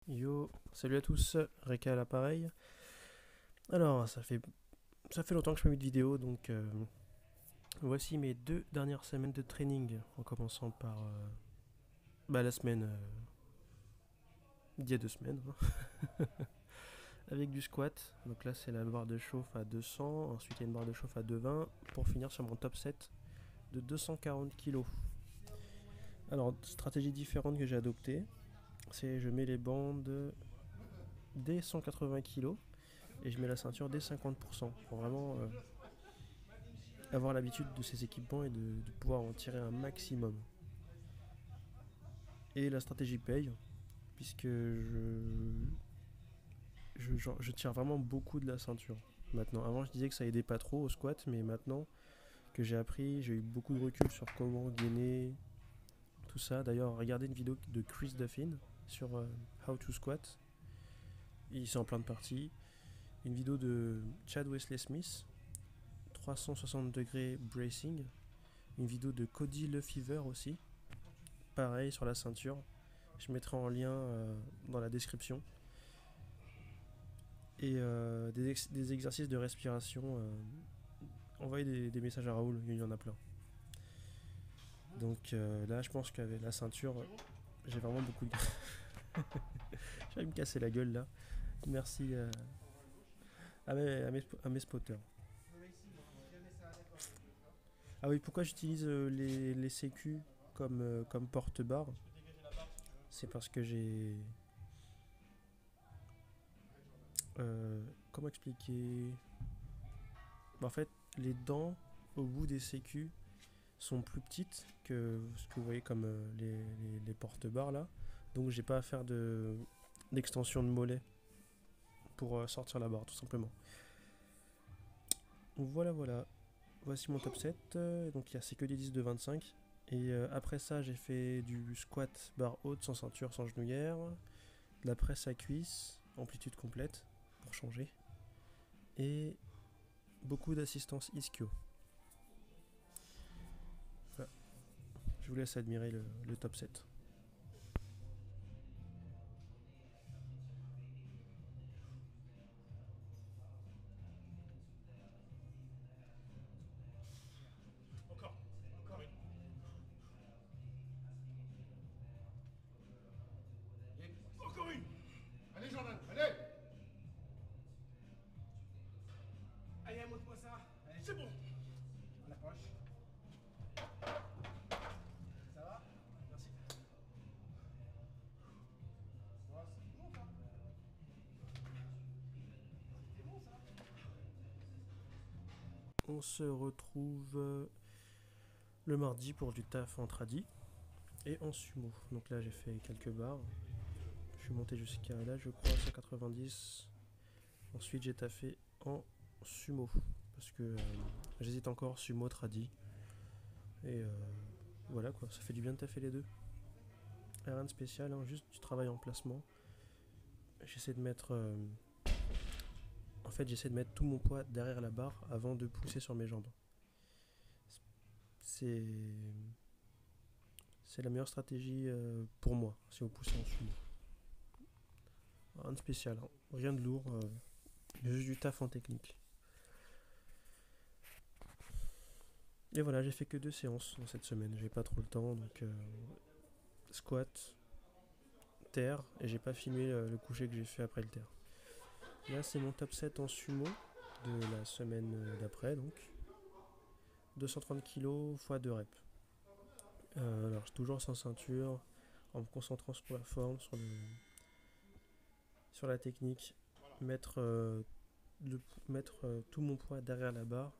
Yo, salut à tous, Reka à l'appareil. Alors, ça fait longtemps que je fais une vidéo, donc voici mes 2 dernières semaines de training, en commençant par la semaine d'il y a 2 semaines, hein, avec du squat. Donc là, c'est la barre de chauffe à 200, ensuite il y a une barre de chauffe à 220, pour finir sur mon top 7 de 240 kg. Alors, stratégie différente que j'ai adoptée, c'est je mets les bandes dès 180 kg et je mets la ceinture dès 50%, pour vraiment avoir l'habitude de ces équipements et de pouvoir en tirer un maximum. Et la stratégie paye, puisque je tire vraiment beaucoup de la ceinture. Maintenant, avant je disais que ça aidait pas trop au squat, mais maintenant que j'ai appris, j'ai eu beaucoup de recul sur comment gainer tout ça. D'ailleurs, regardez une vidéo de Chris Duffin sur How to Squat. Il s'est en plein de parties. Une vidéo de Chad Wesley Smith, 360 degrés bracing. Une vidéo de Cody Lefever aussi, pareil sur la ceinture. Je mettrai en lien dans la description. Et des exercices de respiration. Envoyez des messages à Raoul, il y en a plein. Donc là, je pense qu'avec la ceinture, j'ai vraiment beaucoup de. J'allais me casser la gueule là. Merci à mes spotters. Ah oui, pourquoi j'utilise les sécu comme porte-barre? C'est parce que j'ai. Comment expliquer? En fait, les dents au bout des sécu sont plus petites que ce que vous voyez comme les porte-barres là. Donc j'ai pas à faire d'extension de mollet pour sortir la barre tout simplement. Voilà voilà. Voici mon top 7. Donc c'est que des 10 de 25. Et après ça j'ai fait du squat barre haute sans ceinture, sans genouillère. De la presse à cuisse, amplitude complète pour changer. Et beaucoup d'assistance ischio. Voilà. Je vous laisse admirer le top 7. Encore une. Allez Jordan, allez. Allez, montre-moi ça. Allez. C'est bon. On approche. Ça va? Merci. Bon, c'est bon ça. C'était bon ça. On se retrouve le mardi pour du taf en tradi et en sumo. Donc là j'ai fait quelques barres. Je suis monté jusqu'à là je crois 190. Ensuite j'ai taffé en sumo. Parce que j'hésite encore sumo tradi. Et voilà quoi, ça fait du bien de taffer les deux. Rien de spécial, hein, juste du travail en placement. J'essaie de mettre. En fait j'essaie de mettre tout mon poids derrière la barre avant de pousser sur mes jambes. C'est c'est la meilleure stratégie pour moi si vous poussez en sumo. Rien de spécial, hein. Rien de lourd, juste du taf en technique. Et voilà, j'ai fait que 2 séances dans cette semaine, j'ai pas trop le temps, donc squat, terre, et j'ai pas filmé le coucher que j'ai fait après le terre. Là c'est mon top 7 en sumo de la semaine d'après, donc 230 kg x 2 reps. Alors toujours sans ceinture, en me concentrant sur la forme, sur la technique, mettre, mettre tout mon poids derrière la barre,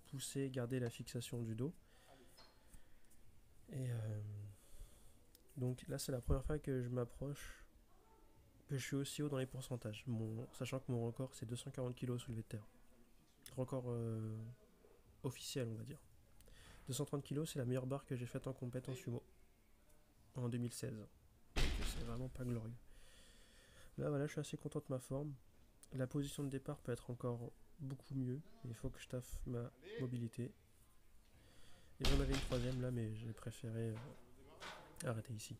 pousser, garder la fixation du dos. Et donc là, c'est la première fois que je m'approche, que je suis aussi haut dans les pourcentages. Sachant que mon record, c'est 240 kg soulevé de terre. Record officiel, on va dire. 230 kg, c'est la meilleure barre que j'ai faite en compète en sumo en 2016. Donc c'est vraiment pas glorieux. Là, voilà, je suis assez content de ma forme. La position de départ peut être encore beaucoup mieux. Il faut que je taffe ma mobilité. Et j'en avais une troisième là, mais j'ai préféré arrêter ici.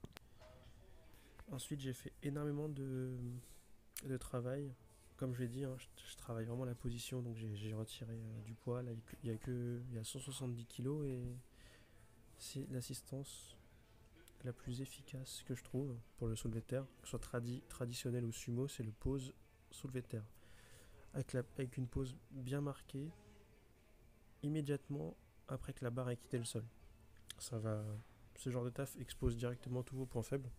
Ensuite, j'ai fait énormément de travail. Comme je l'ai dit, hein, je travaille vraiment la position, donc j'ai retiré du poids. Là, il y a 170 kilos et c'est l'assistance la plus efficace que je trouve pour le soulevé de terre, que ce soit traditionnel ou sumo, c'est le pose soulevé de terre. Avec une pose bien marquée, immédiatement après que la barre ait quitté le sol. Ça va, ce genre de taf expose directement tous vos points faibles.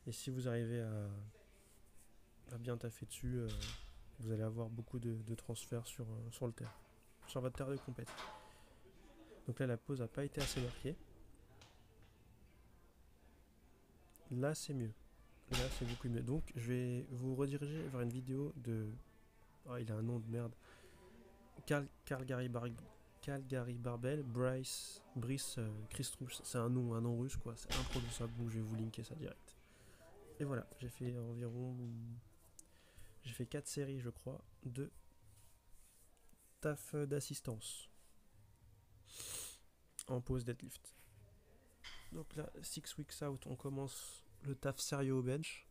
Et si vous arrivez à bien taffer dessus, vous allez avoir beaucoup de transferts sur le terre, sur votre terre de compète. Donc là, la pose n'a pas été assez marquée. Là, c'est mieux. Là, c'est beaucoup mieux. Donc, je vais vous rediriger vers une vidéo de... Oh, il a un nom de merde. Calgary Barbell, Brice Christrouche. C'est un nom russe, quoi. C'est improduisable, donc je vais vous linker ça direct. Et voilà, j'ai fait environ... J'ai fait 4 séries, je crois, de taf d'assistance en pause deadlift. Donc là, 6 weeks out, on commence le taf sérieux au bench.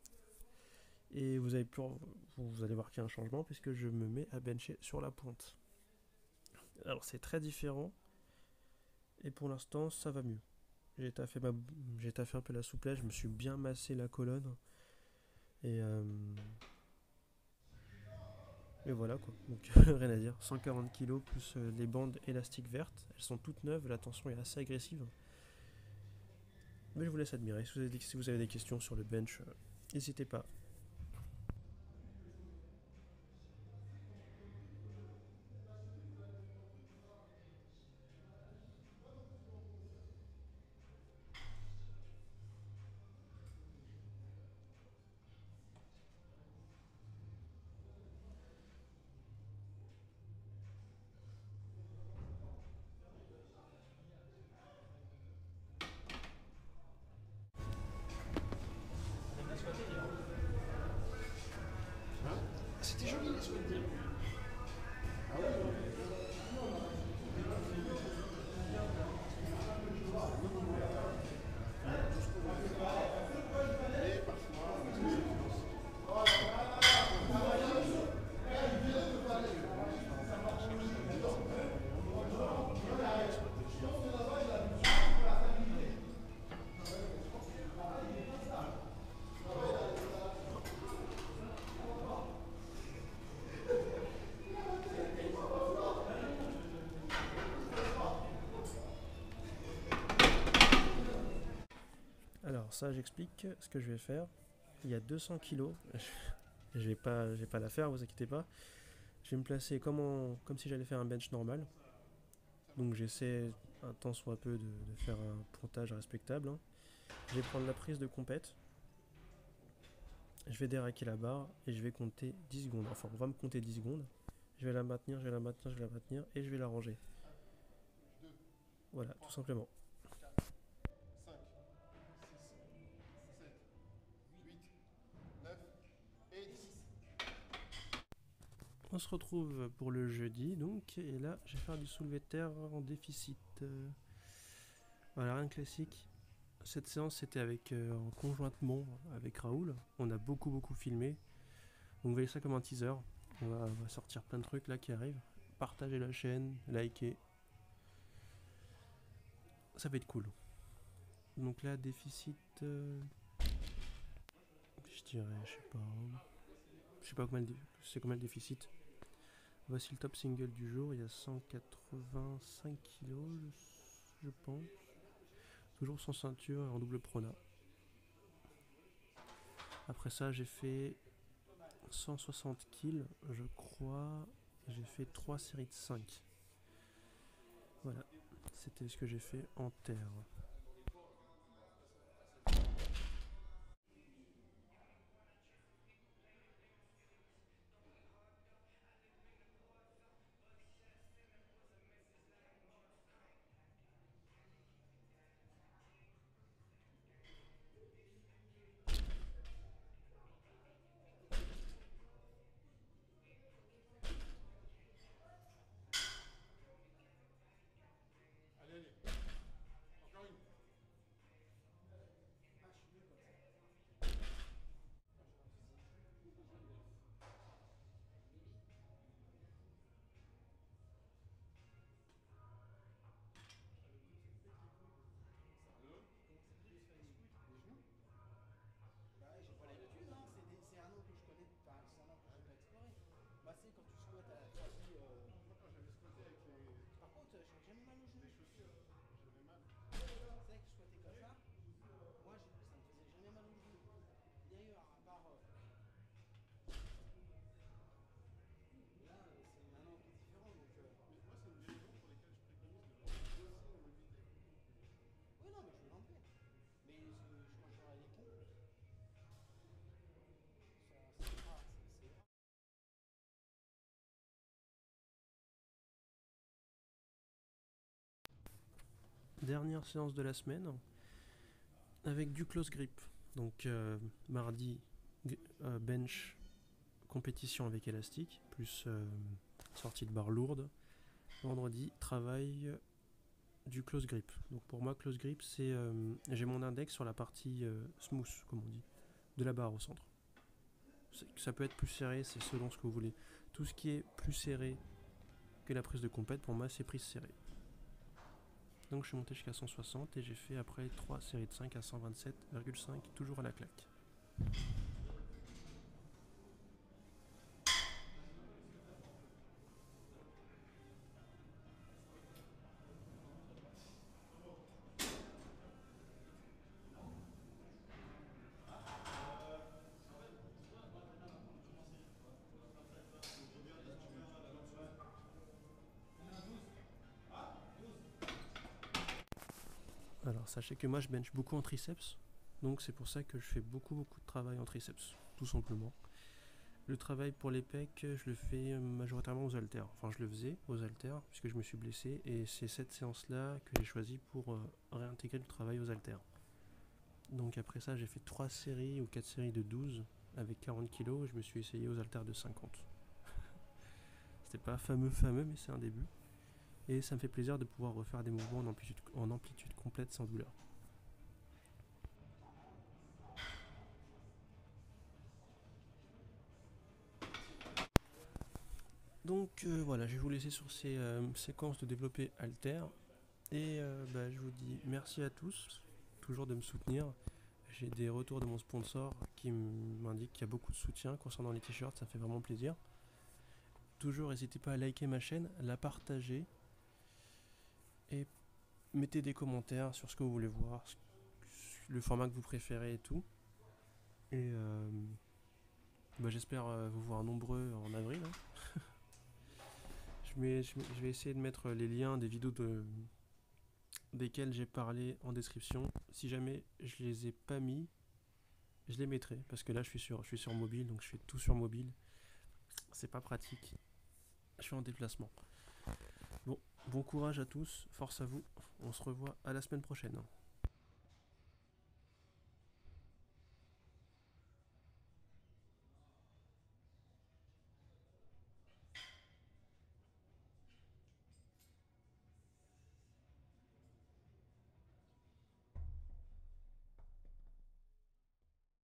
Et vous allez voir qu'il y a un changement puisque je me mets à bencher sur la pointe. Alors c'est très différent. Et pour l'instant, ça va mieux. J'ai taffé un peu la souplesse, je me suis bien massé la colonne. Et voilà quoi. Donc rien à dire. 140 kg plus les bandes élastiques vertes. Elles sont toutes neuves, la tension est assez agressive. Mais je vous laisse admirer. Si vous avez des questions sur le bench, n'hésitez pas. C'était joli les souvenirs. Ah oui. Mais parfois, Alors ça, j'explique ce que je vais faire. Il y a 200 kg. Je vais pas la faire, vous inquiétez pas. Je vais me placer comme si j'allais faire un bench normal. Donc j'essaie un tant soit peu de faire un pontage respectable. Hein. Je vais prendre la prise de compète. Je vais déraquer la barre et je vais compter 10 secondes. Enfin, on va me compter 10 secondes. Je vais la maintenir, je vais la maintenir, je vais la maintenir et je vais la ranger. Voilà, tout simplement. 5, 6, 7, 8, 9 et 10. On se retrouve pour le jeudi, donc, et là, je vais faire du soulevé de terre en déficit. Voilà, rien de classique. Cette séance, c'était en conjointement avec Raoul. On a beaucoup filmé. Donc, vous voyez ça comme un teaser. On va sortir plein de trucs là qui arrivent. Partagez la chaîne, likez. Ça va être cool. Donc là, déficit... je dirais, je sais pas combien le déficit. Voici le top single du jour, il y a 185 kg, je pense. Toujours sans ceinture et en double prona. Après ça, j'ai fait 160 kg, je crois. J'ai fait 3 séries de 5. Voilà, c'était ce que j'ai fait en terre. Allez, allez. Encore une. dernière séance de la semaine avec du close grip. Donc mardi, bench compétition avec élastique, plus sortie de barre lourde. Vendredi, travail du close grip. Donc pour moi, close grip, c'est j'ai mon index sur la partie smooth, comme on dit, de la barre au centre. Ça peut être plus serré, c'est selon ce que vous voulez. Tout ce qui est plus serré que la prise de compète, pour moi, c'est prise serrée. Donc je suis monté jusqu'à 160 et j'ai fait après 3 séries de 5 à 127,5, toujours à la claque. Alors sachez que moi je bench beaucoup en triceps, donc c'est pour ça que je fais beaucoup de travail en triceps, tout simplement. Le travail pour les pecs, je le fais majoritairement aux haltères. Enfin, je le faisais aux haltères puisque je me suis blessé et c'est cette séance-là que j'ai choisi pour réintégrer le travail aux haltères. Donc après ça, j'ai fait 3 séries ou 4 séries de 12 avec 40 kg et je me suis essayé aux haltères de 50. C'était pas fameux, mais c'est un début. Et ça me fait plaisir de pouvoir refaire des mouvements en amplitude complète sans douleur. Donc voilà, je vais vous laisser sur ces séquences de développer halter. Et je vous dis merci à tous, toujours de me soutenir. J'ai des retours de mon sponsor qui m'indique qu'il y a beaucoup de soutien concernant les t-shirts, ça fait vraiment plaisir. Toujours n'hésitez pas à liker ma chaîne, la partager et mettez des commentaires sur ce que vous voulez voir, le format que vous préférez et tout. Et j'espère vous voir nombreux en avril. Hein. Je vais essayer de mettre les liens des vidéos desquelles j'ai parlé en description. Si jamais je les ai pas mis, je les mettrai parce que là je suis sur mobile, donc je fais tout sur mobile. C'est pas pratique. Je suis en déplacement. Bon courage à tous, force à vous. On se revoit à la semaine prochaine.